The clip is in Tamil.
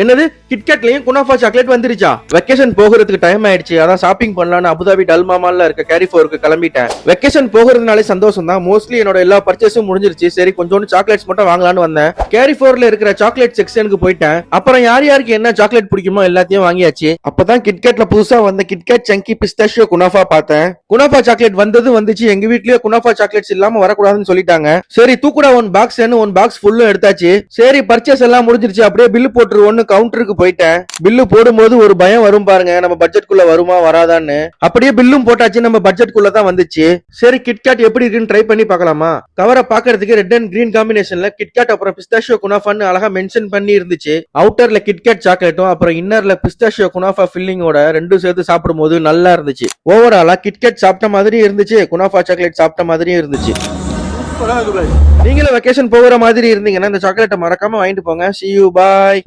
என்னது கிட்கேட்லயும் குனாஃபா சாக்லேட் வந்துருச்சா? வெக்கேஷன் போகிறதுக்கு டைம் ஆயிடுச்சு, அதான் ஷாப்பிங் பண்ணலாம்னு அபுதாபி டல்மாமால்ல இருக்க கேரிஃபோருக்கு கிளம்பிட்டேன். வெக்கேஷன் போகிறதுனாலே சந்தோஷம் தான். மோஸ்ட்லி என்னோட எல்லா பர்ச்சேஸும் முடிஞ்சிருச்சு. சரி கொஞ்சோண்டு சாக்லேட்ஸ் மட்டும் வாங்கலாம்னு வந்தேன். கேரிஃபோர்ல இருக்கிற சாக்லேட் செக்ஷனுக்கு போயிட்டேன். அப்புறம் யார் யாருக்கு என்ன சாக்லேட் பிடிக்குமோ எல்லாத்தையும் வாங்கியாச்சு. அப்பதான் கிட்கேட்ல புதுசா வந்த கிட்கேட் சங்கி பிஸ்தாஷியோ குனாஃபா பார்த்தேன். குனாஃபா சாக்லேட் வந்துச்சு. எங்க வீட்லயே குனாஃபா சாக்லேட்ஸ் இல்லாம வரக்கூடாதுன்னு சொல்லிட்டாங்க. சரி தூக்குடா ஒன் பாக்ஸ் ஃபுல்லும் எடுத்தாச்சு. சரி பர்ச்சேஸ் எல்லாம் முடிஞ்சிருச்சு, அப்படியே பில்லு போட்டுருவோம் கவுண்டருக்கு போயிட்டேன். பில்லு போடும்போது ஒரு பயம் வரும் பாருங்க, நம்ம பட்ஜெட்குள்ள வருமா வராதான்னு. அப்படியே பில்லும் போட்டாச்சு, நம்ம பட்ஜெட்குள்ள தான் வந்துச்சு. சரி கிட்கேட் எப்படி இருக்குன்னு ட்ரை பண்ணி பார்க்கலாமா? கவரை பாக்குறதுக்கு ரெட் அண்ட் கிரீன் காம்பினேஷன்ல கிட்கேட் அப்புறம் பிஸ்தாஷியோ குனாஃபான்னு அழகா மென்ஷன் பண்ணி இருந்துச்சு. அவுட்டர்ல கிட்கேட் சாக்லேட்டும் அப்புறம் இன்னர்ல பிஸ்தாஷியோ குனாஃபா ஃபில்லிங்கோட ரெண்டும் சேர்த்து சாப்பிடும்போது நல்லா இருந்துச்சு. ஓவராலா கிட்கேட் சாப்பிட்ட மாதிரி இருந்துச்சு, குனாஃபா சாக்லேட் சாப்பிட்ட மாதிரியும் இருந்துச்சு. நீங்களும் வெக்கேஷன் போகிற மாதிரி இருந்தீங்கன்னா இந்த சாக்லேட்டை மறக்காம வாங்கிட்டு போங்க. See you, bye.